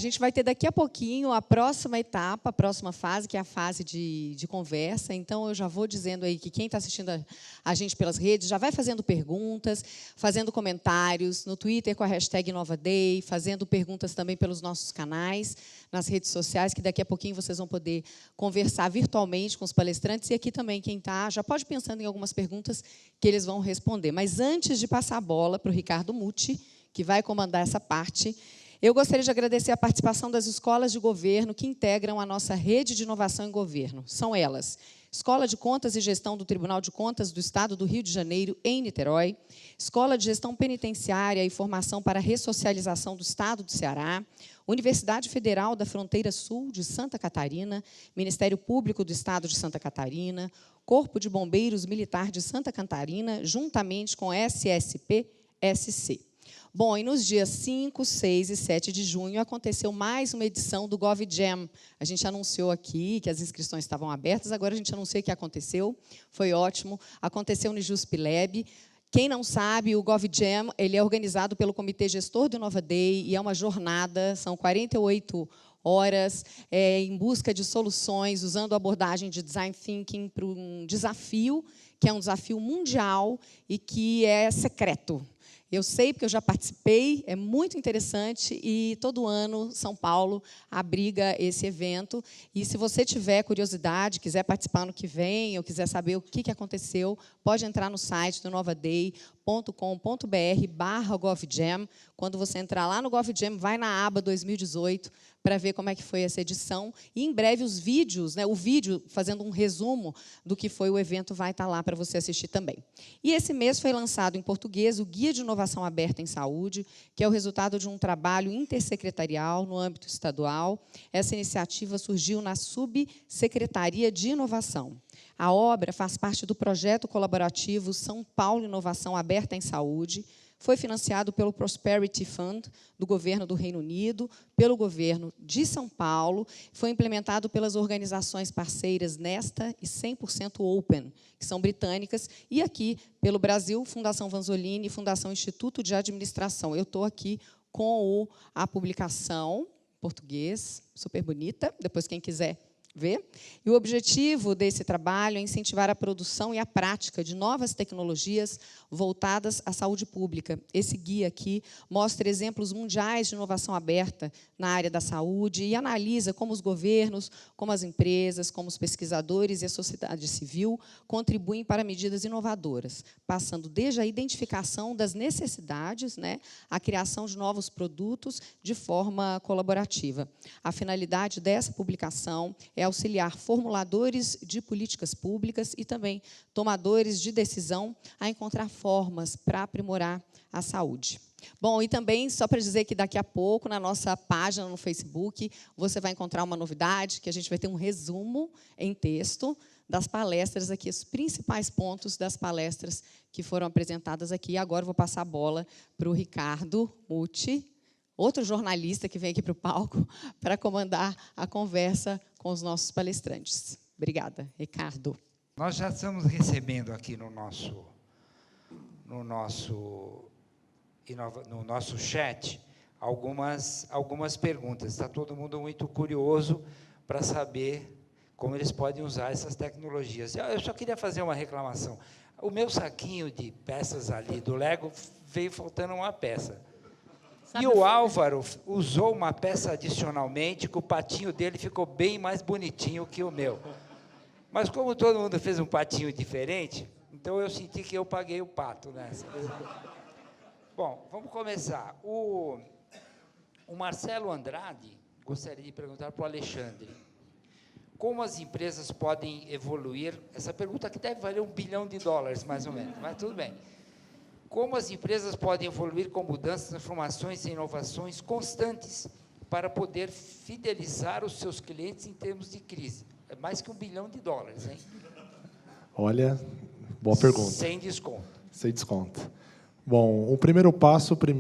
gente vai ter daqui a pouquinho a próxima etapa, a próxima fase, que é a fase de conversa. Então, eu já vou dizendo aí que quem está assistindo a gente pelas redes já vai fazendo perguntas, fazendo comentários no Twitter com a hashtag InovaDay, fazendo perguntas também pelos nossos canais, nas redes sociais, que daqui a pouquinho vocês vão poder conversar virtualmente com os palestrantes. E aqui também, quem está, já pode ir pensando em algumas perguntas que eles vão responder. Mas, antes de passar a bola para o Ricardo Muti, que vai comandar essa parte, eu gostaria de agradecer a participação das escolas de governo que integram a nossa rede de inovação em governo. São elas: Escola de Contas e Gestão do Tribunal de Contas do Estado do Rio de Janeiro, em Niterói, Escola de Gestão Penitenciária e Formação para a Ressocialização do Estado do Ceará, Universidade Federal da Fronteira Sul de Santa Catarina, Ministério Público do Estado de Santa Catarina, Corpo de Bombeiros Militar de Santa Catarina, juntamente com a SSP-SC. Bom, e nos dias 5, 6 e 7 de junho aconteceu mais uma edição do GovJam. A gente anunciou aqui que as inscrições estavam abertas, agora a gente anuncia que aconteceu, foi ótimo. Aconteceu no JustPleb. Quem não sabe, o GovJam ele é organizado pelo Comitê Gestor do InovaDay e é uma jornada, são 48 horas em busca de soluções, usando a abordagem de Design Thinking para um desafio, que é um desafio mundial e que é secreto. Eu sei, porque eu já participei, é muito interessante, e todo ano São Paulo abriga esse evento. E se você tiver curiosidade, quiser participar no que vem, ou quiser saber o que aconteceu, pode entrar no site do inovaday.com.br/GovJam. Quando você entrar lá no GovJam, vai na aba 2018 para ver como é que foi essa edição. E, em breve, os vídeos, o vídeo fazendo um resumo do que foi o evento, vai estar lá para você assistir também. E esse mês foi lançado em português o Guia de Inovação Aberta em Saúde, que é o resultado de um trabalho intersecretarial no âmbito estadual. Essa iniciativa surgiu na Subsecretaria de Inovação. A obra faz parte do projeto colaborativo São Paulo Inovação Aberta em Saúde. Foi financiado pelo Prosperity Fund, do governo do Reino Unido, pelo governo de São Paulo, foi implementado pelas organizações parceiras Nesta e 100% Open, que são britânicas, e aqui, pelo Brasil, Fundação Vanzolini e Fundação Instituto de Administração. Eu estou aqui com a publicação em português, super bonita, depois quem quiser ver. E o objetivo desse trabalho é incentivar a produção e a prática de novas tecnologias voltadas à saúde pública. Esse guia aqui mostra exemplos mundiais de inovação aberta na área da saúde e analisa como os governos, como as empresas, como os pesquisadores e a sociedade civil contribuem para medidas inovadoras, passando desde a identificação das necessidades, à criação de novos produtos de forma colaborativa. A finalidade dessa publicação é auxiliar formuladores de políticas públicas e também tomadores de decisão a encontrar formas para aprimorar a saúde. Bom, e também, só para dizer que daqui a pouco, na nossa página no Facebook, você vai encontrar uma novidade, que a gente vai ter um resumo em texto das palestras aqui, os principais pontos das palestras que foram apresentadas aqui. E agora eu vou passar a bola para o Ricardo Muti, outro jornalista que vem aqui para o palco, para comandar a conversa com os nossos palestrantes. Obrigada, Ricardo. Nós já estamos recebendo aqui no nosso chat algumas perguntas. Está todo mundo muito curioso para saber como eles podem usar essas tecnologias. Eu só queria fazer uma reclamação. O meu saquinho de peças ali do Lego veio faltando uma peça. E o Álvaro usou uma peça adicionalmente, que o patinho dele ficou bem mais bonitinho que o meu. Mas, como todo mundo fez um patinho diferente, então eu senti que eu paguei o pato nessa. Bom, vamos começar. O Marcelo Andrade gostaria de perguntar para o Alexandre: como as empresas podem evoluir? Essa pergunta aqui deve valer $1 bilhão, mais ou menos, mas tudo bem. Como as empresas podem evoluir com mudanças, transformações e inovações constantes para poder fidelizar os seus clientes em termos de crise? É mais que $1 bilhão, hein? Olha, boa pergunta. Sem desconto. Sem desconto. Bom, o primeiro passo, para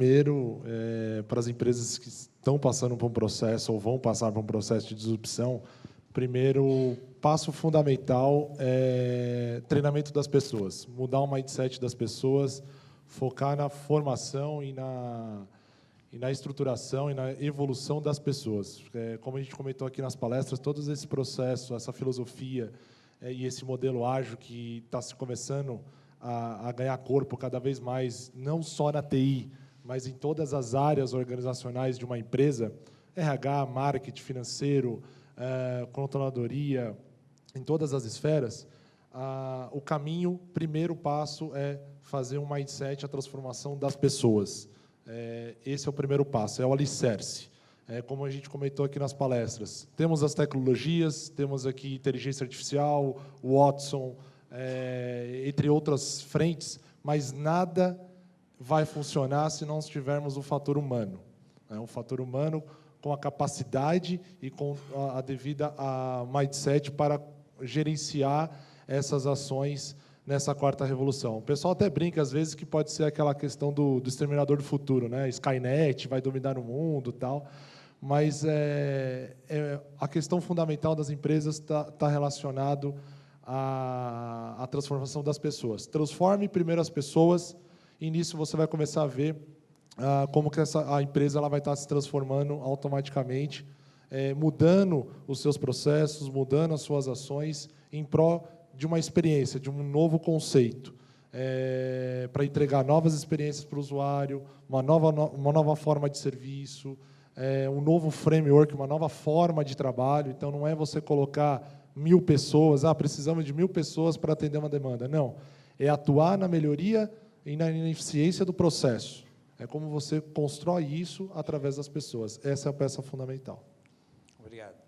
as empresas que estão passando por um processo ou vão passar por um processo de disrupção, primeiro passo fundamental é treinamento das pessoas, mudar o mindset das pessoas, focar na formação e e na estruturação e na evolução das pessoas. Como a gente comentou aqui nas palestras, todo esse processo, essa filosofia e esse modelo ágil que está se começando a ganhar corpo cada vez mais, não só na TI, mas em todas as áreas organizacionais de uma empresa, RH, marketing, financeiro, controladoria, em todas as esferas, o caminho, primeiro passo é fazer um mindset, a transformação das pessoas. Esse é o primeiro passo, é o alicerce. Como a gente comentou aqui nas palestras, temos as tecnologias, temos aqui inteligência artificial, o Watson, entre outras frentes, mas nada vai funcionar se não tivermos o fator humano. Um fator humano com a capacidade e com a devida mindset para gerenciar essas ações nessa quarta revolução. O pessoal até brinca, às vezes, que pode ser aquela questão do exterminador do futuro, né? Skynet vai dominar o mundo, tal. Mas a questão fundamental das empresas está relacionado à transformação das pessoas. Transforme primeiro as pessoas, e nisso você vai começar a ver como que a empresa ela vai estar se transformando automaticamente, mudando os seus processos, mudando as suas ações em prol de uma experiência, de um novo conceito, para entregar novas experiências para o usuário, uma nova forma de serviço, um novo framework, uma nova forma de trabalho. Então, não é você colocar 1000 pessoas, precisamos de 1000 pessoas para atender uma demanda. Não, é atuar na melhoria e na eficiência do processo. É como você constrói isso através das pessoas. Essa é a peça fundamental. Obrigado.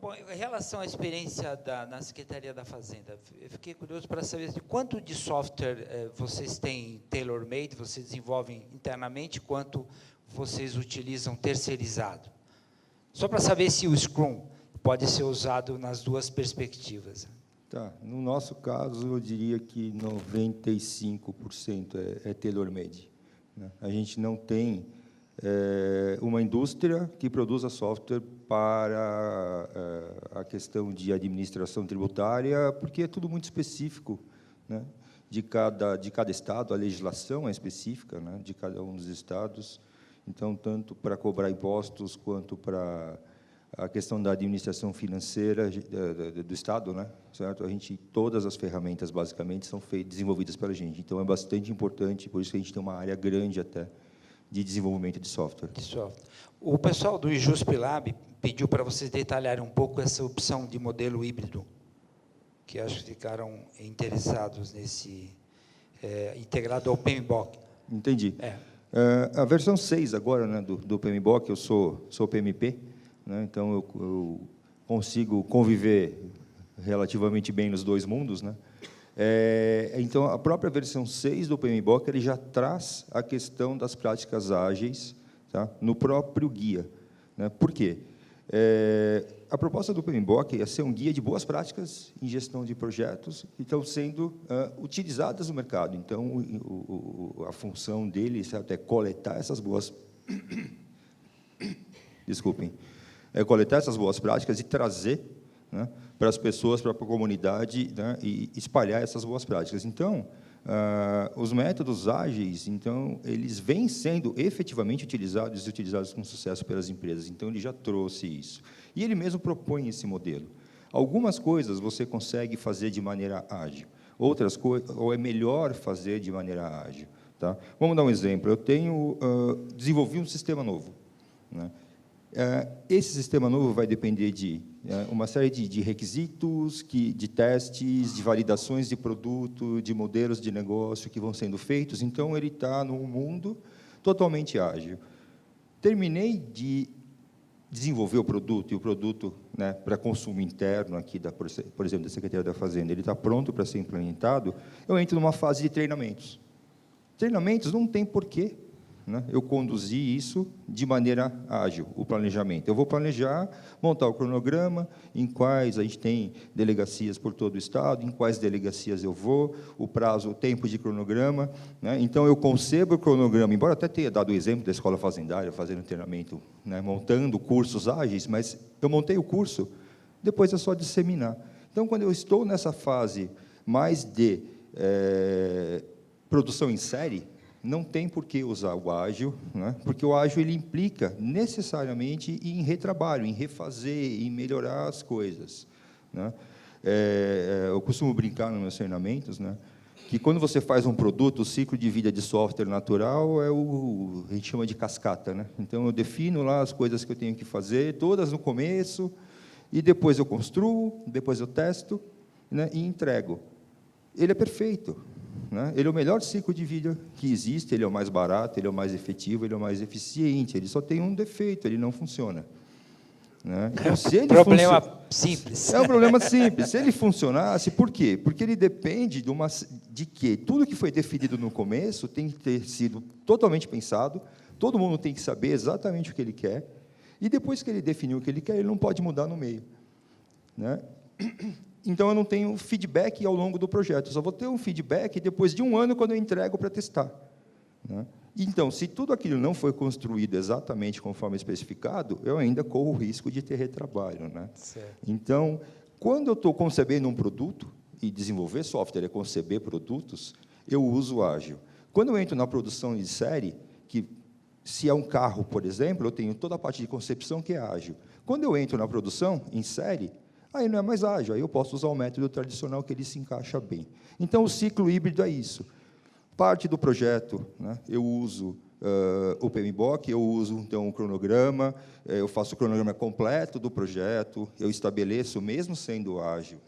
Bom, em relação à experiência na Secretaria da Fazenda, eu fiquei curioso para saber quanto de software vocês têm tailor-made, vocês desenvolvem internamente, quanto vocês utilizam terceirizado. Só para saber se o Scrum pode ser usado nas duas perspectivas. Tá. No nosso caso, eu diria que 95% é tailor-made. A gente não tem uma indústria que produza software para a questão de administração tributária, porque é tudo muito específico, né? De cada estado, a legislação é específica, né? De cada um dos estados. Então, tanto para cobrar impostos quanto para a questão da administração financeira do estado, né? Certo? Todas as ferramentas basicamente são desenvolvidas pela gente. Então é bastante importante, por isso que a gente tem uma área grande até de desenvolvimento de software. O pessoal do IJUSP Lab pediu para vocês detalharem um pouco essa opção de modelo híbrido, que acho que ficaram interessados nesse integrado ao PMBOK. Entendi. A versão 6 agora, né, do PMBOK, eu sou PMP, né, então eu consigo conviver relativamente bem nos dois mundos, né? Então, a própria versão 6 do PMBOK ele já traz a questão das práticas ágeis, tá, no próprio guia, né? Por quê? A proposta do PMBOK é ser um guia de boas práticas em gestão de projetos que estão sendo utilizadas no mercado. Então, a função dele, certo, é coletar essas boas... Desculpem. Coletar essas boas práticas e trazer, né, para as pessoas, para a comunidade, né, e espalhar essas boas práticas. Então, os métodos ágeis, então, eles vêm sendo efetivamente utilizados e utilizados com sucesso pelas empresas. Então, ele já trouxe isso. E ele mesmo propõe esse modelo. Algumas coisas você consegue fazer de maneira ágil, outras coisas, ou é melhor fazer de maneira ágil. Tá? Vamos dar um exemplo. Eu desenvolvi um sistema novo, né? Esse sistema novo vai depender de uma série de requisitos, de testes, de validações de produto, de modelos de negócio que vão sendo feitos. Então, ele está num mundo totalmente ágil. Terminei de desenvolver o produto, e o produto, né, para consumo interno aqui, por exemplo, da Secretaria da Fazenda, ele está pronto para ser implementado, eu entro numa fase de treinamentos. Treinamentos não tem porquê, né, eu conduzi isso de maneira ágil, o planejamento. Eu vou planejar, montar o cronograma, em quais a gente tem delegacias por todo o estado, em quais delegacias eu vou, o prazo, o tempo de cronograma, né? Então, eu concebo o cronograma, embora até tenha dado o exemplo da escola fazendária, fazendo treinamento, né, montando cursos ágeis, mas eu montei o curso, depois é só disseminar. Então, quando eu estou nessa fase mais de produção em série, não tem por que usar o ágil, né? Porque o ágil ele implica necessariamente em retrabalho, em refazer, em melhorar as coisas, né? Eu costumo brincar nos meus treinamentos, né, que quando você faz um produto, o ciclo de vida de software natural a gente chama de cascata, né? Então eu defino lá as coisas que eu tenho que fazer, todas no começo, e depois eu construo, depois eu testo, né, e entrego. Ele é perfeito, né? Ele é o melhor ciclo de vida que existe, ele é o mais barato, ele é o mais efetivo, ele é o mais eficiente, ele só tem um defeito, ele não funciona. Né? Então, se ele problema simples. É um problema simples. Se ele funcionasse, por quê? Porque ele depende de que tudo que foi definido no começo tem que ter sido totalmente pensado, todo mundo tem que saber exatamente o que ele quer, e depois que ele definiu o que ele quer, ele não pode mudar no meio. Né? Então, eu não tenho feedback ao longo do projeto, eu só vou ter um feedback depois de um ano, quando eu entrego para testar. Né? Então, se tudo aquilo não foi construído exatamente conforme especificado, eu ainda corro o risco de ter retrabalho. Né? Então, quando eu estou concebendo um produto, e desenvolver software é conceber produtos, eu uso o ágil. Quando eu entro na produção em série, que se é um carro, por exemplo, eu tenho toda a parte de concepção que é ágil. Quando eu entro na produção em série, aí não é mais ágil, aí eu posso usar o método tradicional que ele se encaixa bem. Então, o ciclo híbrido é isso. Parte do projeto, né, eu uso o PMBOK, eu uso, então, o cronograma, eu faço o cronograma completo do projeto, eu estabeleço, mesmo sendo ágil,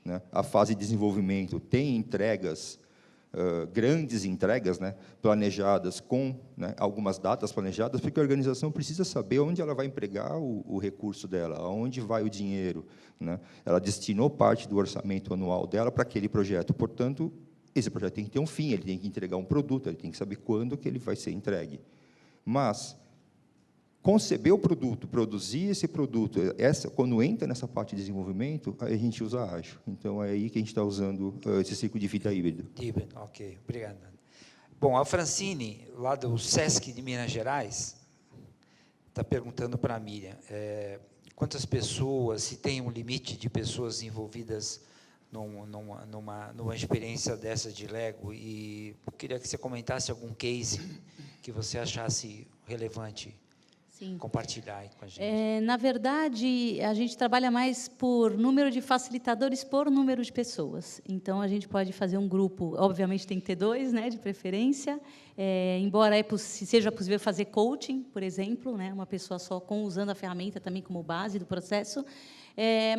né, a fase de desenvolvimento tem entregas, grandes entregas, né, planejadas com, né, algumas datas planejadas, porque a organização precisa saber onde ela vai empregar o recurso dela, aonde vai o dinheiro. Né? Ela destinou parte do orçamento anual dela para aquele projeto, portanto, esse projeto tem que ter um fim, ele tem que entregar um produto, ele tem que saber quando que ele vai ser entregue. Mas conceber o produto, produzir esse produto, quando entra nessa parte de desenvolvimento, aí a gente usa ágil. Então, é aí que a gente está usando esse ciclo de vida híbrido. Híbrido, ok. Obrigado. Bom, a Francine, lá do SESC de Minas Gerais, está perguntando para a Miriam, quantas pessoas, se tem um limite de pessoas envolvidas numa experiência dessa de Lego, e eu queria que você comentasse algum case que você achasse relevante. Sim. Compartilhar aí com a gente. Na verdade, a gente trabalha mais por número de facilitadores por número de pessoas. Então, a gente pode fazer um grupo, obviamente tem que ter 2, né, de preferência, embora seja possível fazer coaching, por exemplo, né, uma pessoa só usando a ferramenta também como base do processo,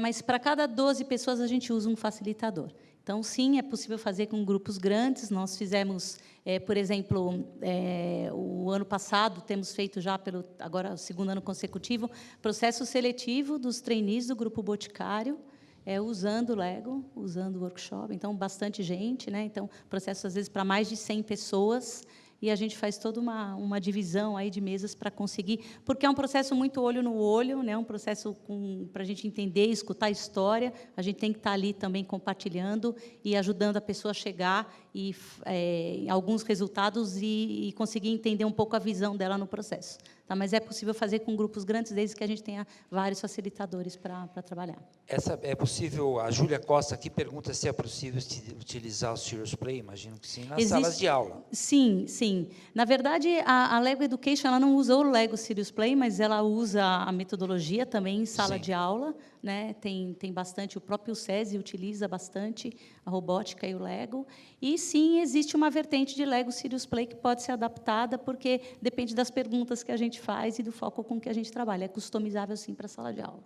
mas para cada 12 pessoas a gente usa um facilitador. Então, sim, é possível fazer com grupos grandes. Nós fizemos, por exemplo, o ano passado, temos feito já, agora o 2º ano consecutivo, processo seletivo dos trainees do Grupo Boticário, usando o Lego, usando o workshop. Então, bastante gente, né? Então, processo, às vezes, para mais de 100 pessoas, e a gente faz toda uma divisão aí de mesas para conseguir, porque é um processo muito olho no olho, né? Um processo para a gente entender, escutar a história, a gente tem que estar ali também compartilhando e ajudando a pessoa a chegar em alguns resultados e conseguir entender um pouco a visão dela no processo. Tá? Mas é possível fazer com grupos grandes, desde que a gente tenha vários facilitadores para trabalhar. É possível, a Júlia Costa aqui pergunta se é possível utilizar o Serious Play, imagino que sim, nas salas de aula. Sim, sim. Na verdade, a Lego Education ela não usa o Lego Serious Play, mas ela usa a metodologia também em sala de aula. Né? Tem bastante, o próprio SESI utiliza bastante a robótica e o Lego. E, sim, existe uma vertente de Lego Serious Play que pode ser adaptada, porque depende das perguntas que a gente faz e do foco com que a gente trabalha. É customizável, sim, para a sala de aula.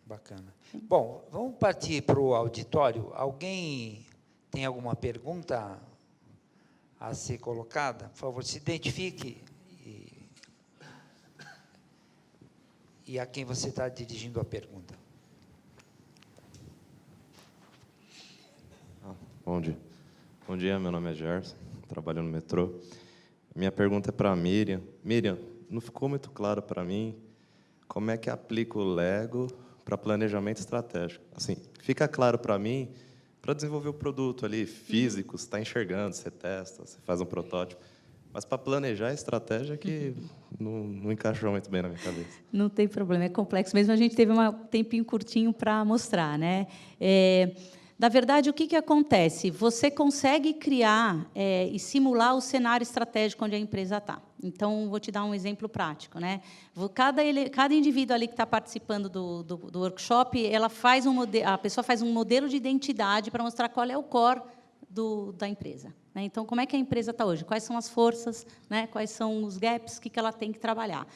Bacana. Bom, vamos partir para o auditório. Alguém tem alguma pergunta a ser colocada? Por favor, se identifique e a quem você está dirigindo a pergunta. Bom dia. Bom dia, meu nome é Gerson, trabalho no metrô. Minha pergunta é para a Miriam. Miriam, não ficou muito claro para mim como é que aplica o Lego para planejamento estratégico. Assim, fica claro para mim, para desenvolver o produto ali, físico, você está enxergando, você testa, você faz um protótipo. Mas para planejar a estratégia que não encaixou muito bem na minha cabeça. Não tem problema, é complexo mesmo. A gente teve um tempinho curtinho para mostrar. Né? Na verdade, o que acontece? Você consegue criar e simular o cenário estratégico onde a empresa está. Então, vou te dar um exemplo prático, né? Cada indivíduo ali que está participando do workshop, a pessoa faz um modelo de identidade para mostrar qual é o core da empresa. Né? Então, como é que a empresa está hoje? Quais são as forças? Né? Quais são os gaps? O que ela tem que trabalhar?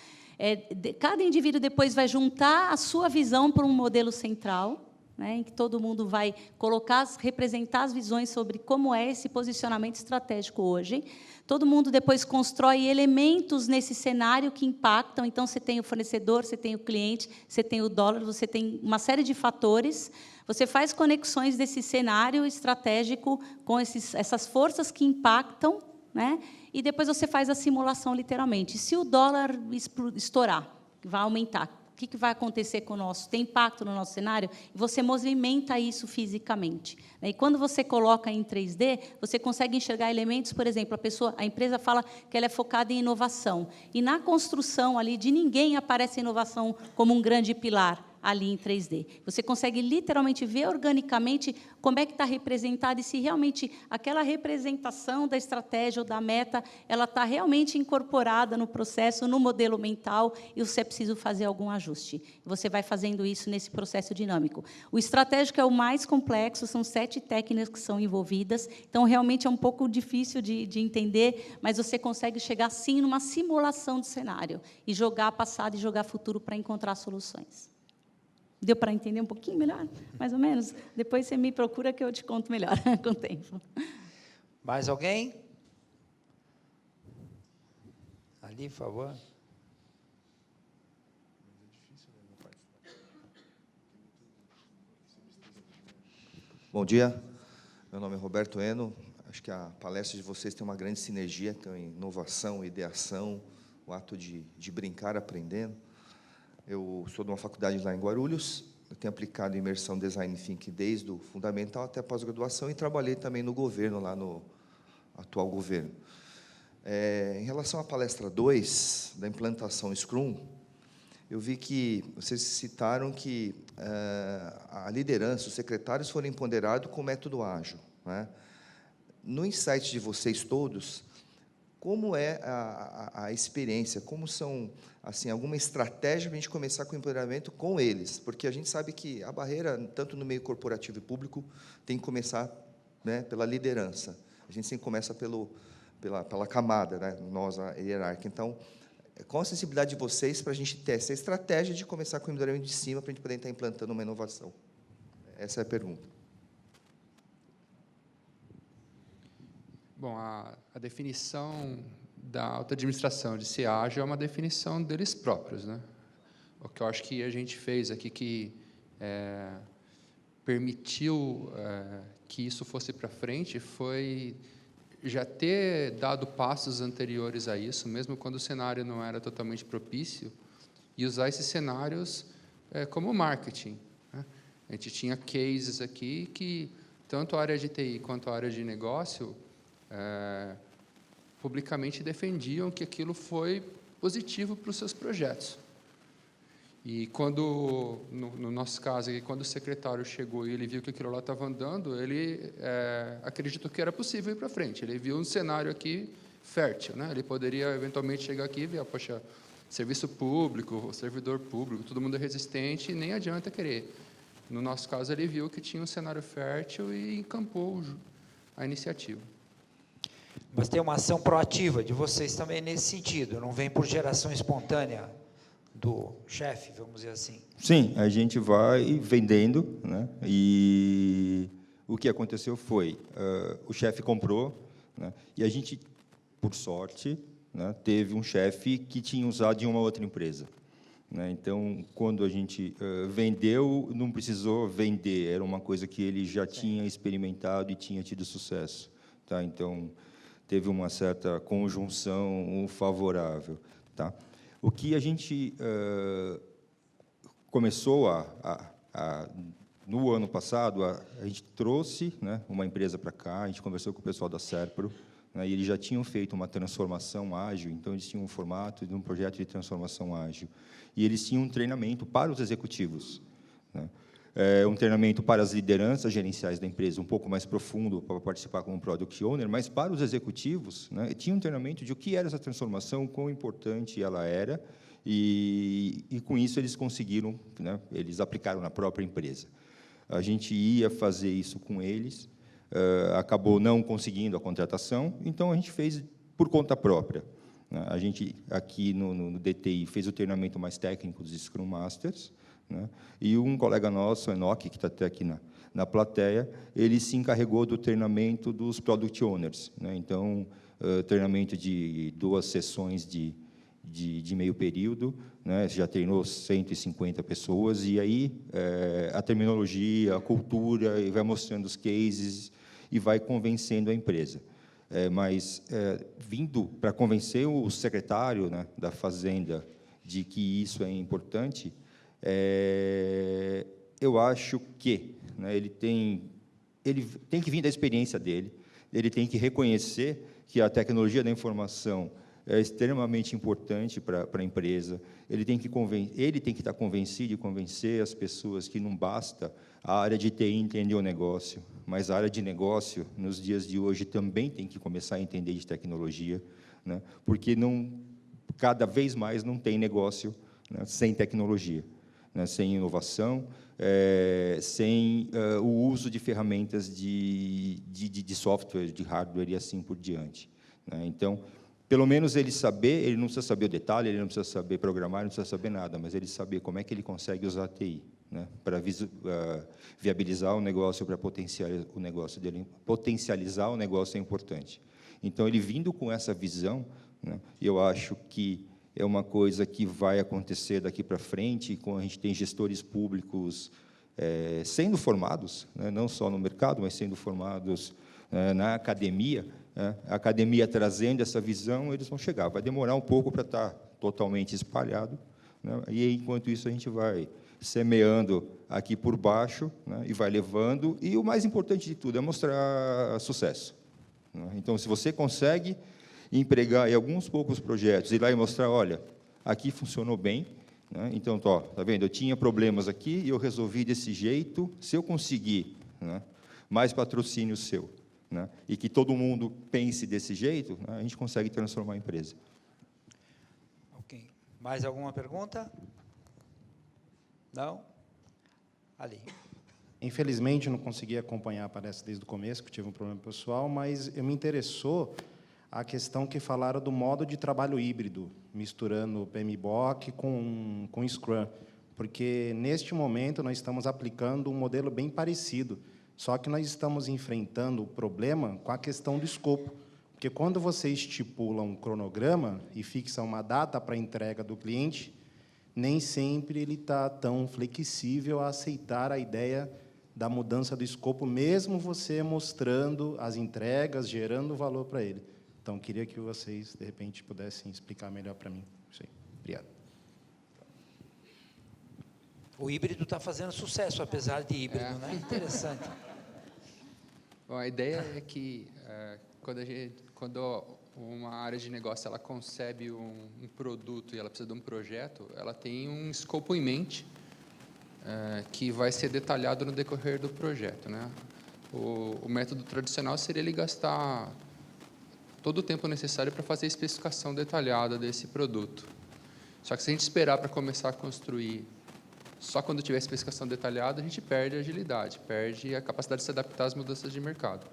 Cada indivíduo depois vai juntar a sua visão para um modelo central, né, em que todo mundo vai representar as visões sobre como é esse posicionamento estratégico hoje. Todo mundo depois constrói elementos nesse cenário que impactam. Então, você tem o fornecedor, você tem o cliente, você tem o dólar, você tem uma série de fatores. Você faz conexões desse cenário estratégico com essas forças que impactam, né, e depois você faz a simulação, literalmente. Se o dólar estourar, vai aumentar, o que vai acontecer com o nosso? Tem impacto no nosso cenário? E você movimenta isso fisicamente. E quando você coloca em 3D, você consegue enxergar elementos, por exemplo, a empresa fala que ela é focada em inovação. E na construção ali de ninguém aparece a inovação como um grande pilar ali em 3D. Você consegue literalmente ver organicamente como é que está representado e se realmente aquela representação da estratégia ou da meta ela está realmente incorporada no processo, no modelo mental, e você é preciso fazer algum ajuste. Você vai fazendo isso nesse processo dinâmico. O estratégico é o mais complexo, são 7 técnicas que são envolvidas, então realmente é um pouco difícil de entender, mas você consegue chegar, sim, numa simulação de cenário e jogar passado e jogar futuro para encontrar soluções. Deu para entender um pouquinho melhor? Mais ou menos? Depois você me procura que eu te conto melhor com o tempo. Mais alguém? Ali, por favor. Bom dia, meu nome é Roberto Eno. Acho que a palestra de vocês tem uma grande sinergia, então, em inovação, ideação, o ato de brincar aprendendo. Eu sou de uma faculdade lá em Guarulhos, eu tenho aplicado imersão Design Thinking desde o fundamental até a pós-graduação e trabalhei também no governo, lá no atual governo. Em relação à palestra 2, da implantação Scrum, eu vi que vocês citaram que a liderança, os secretários foram empoderados com o método ágil. Né? No insight de vocês todos, como é a experiência, como são assim, alguma estratégia para a gente começar com o empoderamento com eles? Porque a gente sabe que a barreira, tanto no meio corporativo e público, tem que começar, né, pela liderança. A gente sempre começa pela camada, né, nós, a hierárquica. Então, qual a sensibilidade de vocês para a gente ter essa estratégia de começar com o empoderamento de cima para a gente poder estar implantando uma inovação? Essa é a pergunta. Bom, a definição da alta administração de ser ágil é uma definição deles próprios, né? O que eu acho que a gente fez aqui que permitiu que isso fosse para frente foi já ter dado passos anteriores a isso, mesmo quando o cenário não era totalmente propício, e usar esses cenários como marketing. Né? A gente tinha cases aqui que tanto a área de TI quanto a área de negócio publicamente defendiam que aquilo foi positivo para os seus projetos. E quando, no nosso caso, quando o secretário chegou e ele viu que aquilo lá estava andando, ele acreditou que era possível ir para frente. Ele viu um cenário aqui fértil, né? Ele poderia eventualmente chegar aqui e ver, poxa, serviço público, servidor público, todo mundo é resistente e nem adianta querer. No nosso caso, ele viu que tinha um cenário fértil e encampou a iniciativa. Mas tem uma ação proativa de vocês também nesse sentido, não vem por geração espontânea do chefe, vamos dizer assim. Sim, a gente vai vendendo, né? E o que aconteceu foi, o chefe comprou, né? E a gente, por sorte, né, teve um chefe que tinha usado de uma outra empresa. Né? Então, quando a gente vendeu, não precisou vender, era uma coisa que ele já tinha experimentado e tinha tido sucesso. Tá? Então, teve uma certa conjunção favorável. Tá? O que a gente começou no ano passado, a gente trouxe, né, uma empresa para cá, a gente conversou com o pessoal da Serpro, né, e eles já tinham feito uma transformação ágil, então eles tinham um formato de um projeto de transformação ágil. E eles tinham um treinamento para os executivos. Né? um treinamento para as lideranças gerenciais da empresa, um pouco mais profundo, para participar como Product Owner, mas para os executivos, né, tinha um treinamento de o que era essa transformação, quão importante ela era, e com isso eles conseguiram, né, eles aplicaram na própria empresa. A gente ia fazer isso com eles, acabou não conseguindo a contratação, então a gente fez por conta própria. A gente, aqui no DTI, fez o treinamento mais técnico dos Scrum Masters, né, e um colega nosso, o Enoch, que está até aqui na plateia, ele se encarregou do treinamento dos Product Owners, né, então, treinamento de 2 sessões de meio período, né, já treinou 150 pessoas, e aí a terminologia, a cultura, e vai mostrando os cases, e vai convencendo a empresa. Mas vindo para convencer o secretário, né, da Fazenda de que isso é importante, eu acho que, né, ele tem que vir da experiência dele, ele tem que reconhecer que a tecnologia da informação é extremamente importante para a empresa, ele tem que estar convencido e convencer as pessoas que não basta a área de TI entender o negócio, mas a área de negócio, nos dias de hoje, também tem que começar a entender de tecnologia, né, porque cada vez mais não tem negócio, né, sem tecnologia, né, sem inovação, sem o uso de ferramentas de software, de hardware e assim por diante, né. Então, pelo menos ele não precisa saber o detalhe, ele não precisa saber programar, não precisa saber nada, mas ele saber como é que ele consegue usar a TI, né, para viabilizar o negócio, para potencializar o negócio dele. Potencializar o negócio é importante. Então, ele vindo com essa visão, né, eu acho que é uma coisa que vai acontecer daqui para frente, quando a gente tem gestores públicos sendo formados, né, não só no mercado, mas sendo formados na academia, a academia trazendo essa visão, eles vão chegar. Vai demorar um pouco para estar totalmente espalhado, né, e, enquanto isso, a gente vai semeando aqui por baixo, né, e vai levando, e o mais importante de tudo é mostrar sucesso, né. Então, se você consegue empregar em alguns poucos projetos, ir lá e mostrar, olha, aqui funcionou bem, né, então, tá vendo, eu tinha problemas aqui e eu resolvi desse jeito, se eu conseguir, né, mais patrocínio seu, né, e que todo mundo pense desse jeito, né, a gente consegue transformar a empresa. Ok. Mais alguma pergunta? Não? Ali. Infelizmente, não consegui acompanhar, parece, desde o começo, que tive um problema pessoal, mas me interessou a questão que falaram do modo de trabalho híbrido, misturando o PMBOK com Scrum, porque, neste momento, nós estamos aplicando um modelo bem parecido, só que nós estamos enfrentando o problema com a questão do escopo, porque, quando você estipula um cronograma e fixa uma data para a entrega do cliente, nem sempre ele está tão flexível a aceitar a ideia da mudança do escopo, mesmo você mostrando as entregas, gerando valor para ele. Então, queria que vocês, de repente, pudessem explicar melhor para mim. Isso aí. Obrigado. O híbrido está fazendo sucesso, apesar de híbrido, né? Interessante. Bom, a ideia é que, quando uma área de negócio ela concebe um produto e ela precisa de um projeto, ela tem um escopo em mente, que vai ser detalhado no decorrer do projeto, né? O método tradicional seria ele gastar todo o tempo necessário para fazer a especificação detalhada desse produto. Só que, se a gente esperar para começar a construir só quando tiver a especificação detalhada, a gente perde a agilidade, perde a capacidade de se adaptar às mudanças de mercado.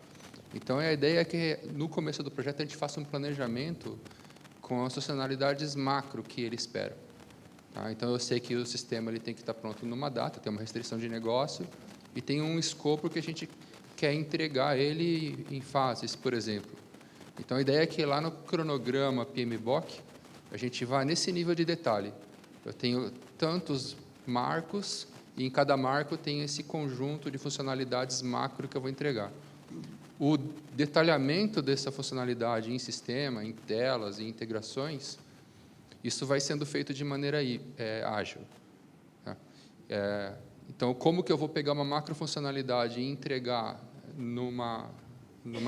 Então, a ideia é que, no começo do projeto, a gente faça um planejamento com as funcionalidades macro que ele espera. Tá? Então, eu sei que o sistema ele tem que estar pronto numa data, tem uma restrição de negócio, e tem um escopo que a gente quer entregar ele em fases, por exemplo. Então, a ideia é que, lá no cronograma PMBOK, a gente vá nesse nível de detalhe. Eu tenho tantos marcos, e em cada marco tem esse conjunto de funcionalidades macro que eu vou entregar. O detalhamento dessa funcionalidade em sistema, em telas, em integrações, isso vai sendo feito de maneira ágil. Tá? Então, como que eu vou pegar uma macrofuncionalidade e entregar numa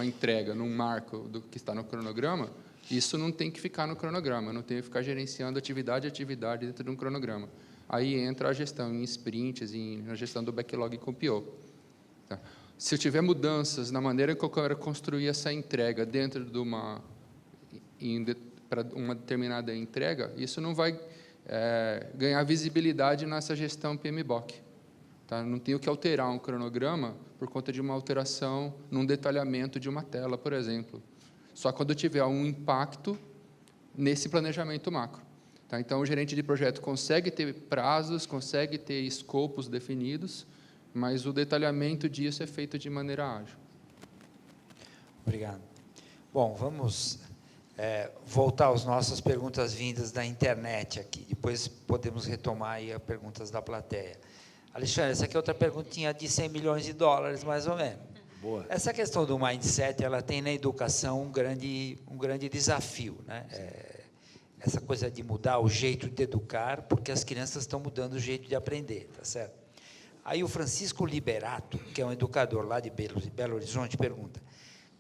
entrega, num marco que está no cronograma, Isso não tem que ficar no cronograma, não tem que ficar gerenciando atividade a atividade dentro de um cronograma. Aí entra a gestão em sprints, na gestão do backlog com o PO. Tá? Se eu tiver mudanças na maneira que eu quero construir essa entrega dentro de para uma determinada entrega, isso não vai ganhar visibilidade nessa gestão PMBOK. Tá? Não tenho que alterar um cronograma por conta de uma alteração num detalhamento de uma tela, por exemplo. Só quando eu tiver um impacto nesse planejamento macro. Tá? Então, o gerente de projeto consegue ter prazos, consegue ter escopos definidos, mas o detalhamento disso é feito de maneira ágil. Obrigado. Bom, vamos voltar às nossas perguntas vindas da internet aqui. Depois podemos retomar aí as perguntas da plateia. Alexandre, essa aqui é outra perguntinha de 100 milhões de dólares, mais ou menos. Boa. Essa questão do mindset, ela tem na educação um grande desafio, né? Essa coisa de mudar o jeito de educar, porque as crianças estão mudando o jeito de aprender, tá certo? Aí o Francisco Liberato, que é um educador lá de Belo Horizonte, pergunta: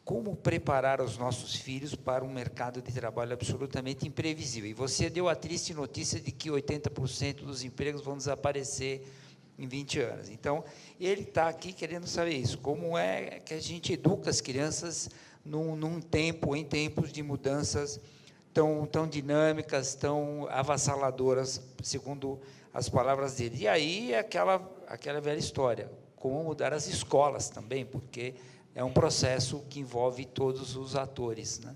como preparar os nossos filhos para um mercado de trabalho absolutamente imprevisível? E você deu a triste notícia de que 80% dos empregos vão desaparecer em 20 anos. Então, ele está aqui querendo saber isso, como é que a gente educa as crianças em tempos de mudanças tão dinâmicas, tão avassaladoras, segundo as palavras dele. E aí, aquela velha história, como mudar as escolas também, porque é um processo que envolve todos os atores, né?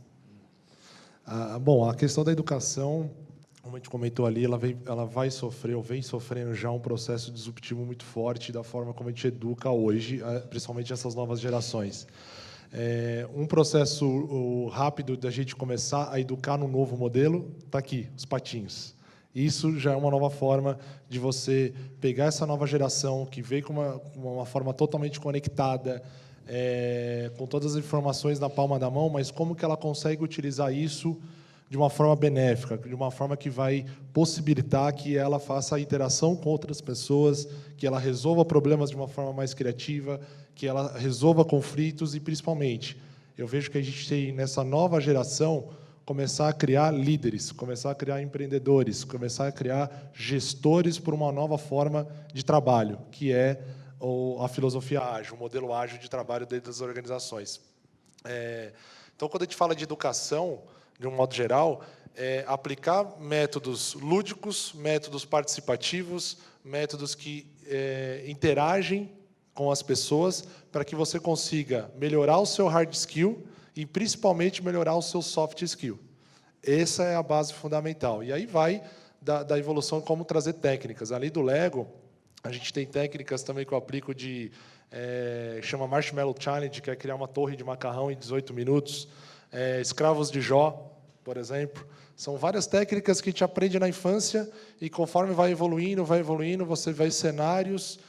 Bom, a questão da educação, como a gente comentou ali, ela vai sofrer, ou vem sofrendo já um processo disruptivo muito forte da forma como a gente educa hoje, principalmente essas novas gerações. Um processo rápido da gente começar a educar no novo modelo está aqui, os patinhos. Isso já é uma nova forma de você pegar essa nova geração que veio com uma forma totalmente conectada, com todas as informações na palma da mão, mas como que ela consegue utilizar isso de uma forma benéfica, de uma forma que vai possibilitar que ela faça a interação com outras pessoas, que ela resolva problemas de uma forma mais criativa, que ela resolva conflitos e, principalmente, eu vejo que a gente tem, nessa nova geração, começar a criar líderes, começar a criar empreendedores, começar a criar gestores por uma nova forma de trabalho, que é a filosofia ágil, o modelo ágil de trabalho dentro das organizações. Então, quando a gente fala de educação, de um modo geral, aplicar métodos lúdicos, métodos participativos, métodos que interagem com as pessoas para que você consiga melhorar o seu hard skill e, principalmente, melhorar o seu soft skill. Essa é a base fundamental. E aí vai da evolução como trazer técnicas. Além do Lego, a gente tem técnicas também que eu aplico chama Marshmallow Challenge, que é criar uma torre de macarrão em 18 minutos. Escravos de Jó, por exemplo. São várias técnicas que a gente aprende na infância e, conforme vai evoluindo, você vê cenários,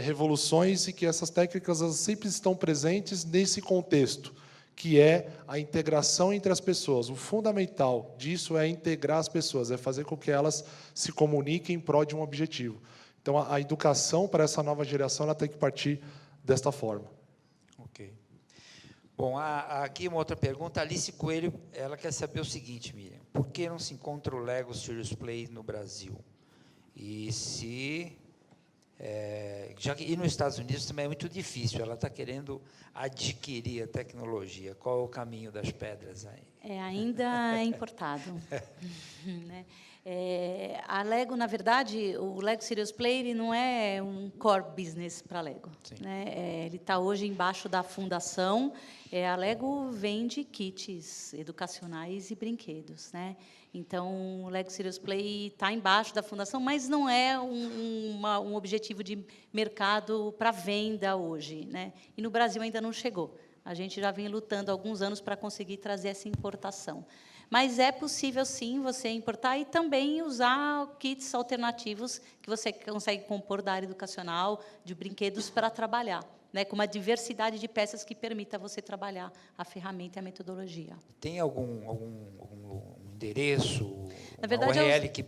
revoluções, e que essas técnicas elas sempre estão presentes nesse contexto, que é a integração entre as pessoas. O fundamental disso é integrar as pessoas, é fazer com que elas se comuniquem em prol de um objetivo. Então, a educação para essa nova geração ela tem que partir desta forma. Ok. Bom, aqui uma outra pergunta. Alice Coelho, ela quer saber o seguinte, Miriam: por que não se encontra o Lego Serious Play no Brasil? E e nos Estados Unidos também é muito difícil, ela está querendo adquirir a tecnologia. Qual é o caminho das pedras aí? Ainda é importado. Né? A Lego, na verdade, o Lego Serious Play ele não é um core business para a Lego. Né? Ele está hoje embaixo da fundação. A Lego vende kits educacionais e brinquedos. Né? Então, o Lego Serious Play está embaixo da fundação, mas não é um objetivo de mercado para venda hoje. Né? E no Brasil ainda não chegou. A gente já vem lutando há alguns anos para conseguir trazer essa importação. Mas é possível, sim, você importar e também usar kits alternativos que você consegue compor da área educacional, de brinquedos, para trabalhar, né, com uma diversidade de peças que permita você trabalhar a ferramenta e a metodologia. Tem algum endereço, na verdade, URL que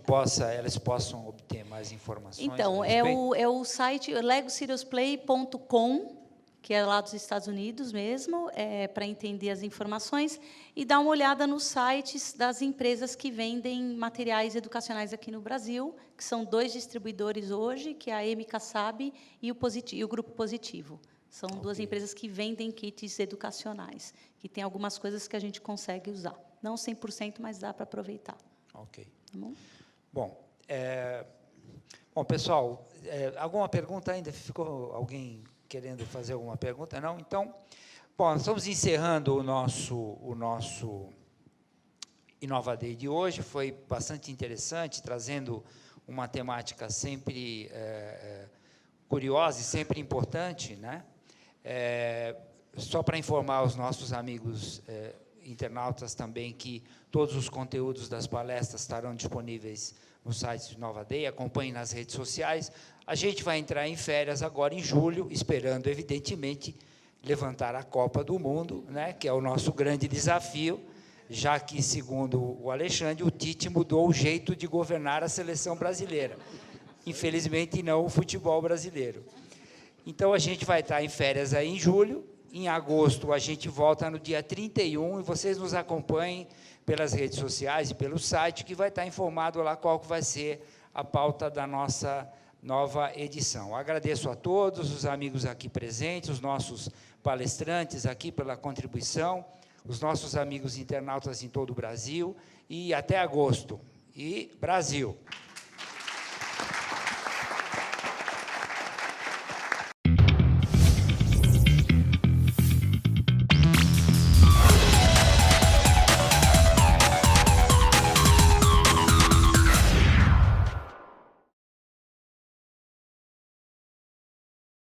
elas possam obter mais informações? Então, é o site legoseriosplay.com. que é lá dos Estados Unidos mesmo, para entender as informações, e dar uma olhada nos sites das empresas que vendem materiais educacionais aqui no Brasil, que são 2 distribuidores hoje, que é a MK Sabe e o Grupo Positivo. São 2 empresas que vendem kits educacionais, que tem algumas coisas que a gente consegue usar. Não 100%, mas dá para aproveitar. Ok. Tá bom? Bom, pessoal, alguma pergunta ainda? Ficou alguém querendo fazer alguma pergunta? Não? Então, bom, estamos encerrando o nosso Inova Day de hoje. Foi bastante interessante, trazendo uma temática sempre curiosa e sempre importante, né? Só para informar os nossos amigos internautas também que todos os conteúdos das palestras estarão disponíveis no site do Inova Day, acompanhem nas redes sociais. A gente vai entrar em férias agora em julho, esperando, evidentemente, levantar a Copa do Mundo, né, que é o nosso grande desafio, já que, segundo o Alexandre, o Tite mudou o jeito de governar a seleção brasileira. Infelizmente, não o futebol brasileiro. Então, a gente vai estar em férias aí em julho. Em agosto, a gente volta no dia 31, e vocês nos acompanhem pelas redes sociais e pelo site, que vai estar informado lá qual que vai ser a pauta da nossa nova edição. Agradeço a todos os amigos aqui presentes, os nossos palestrantes aqui pela contribuição, os nossos amigos internautas em todo o Brasil, e até agosto. E Brasil!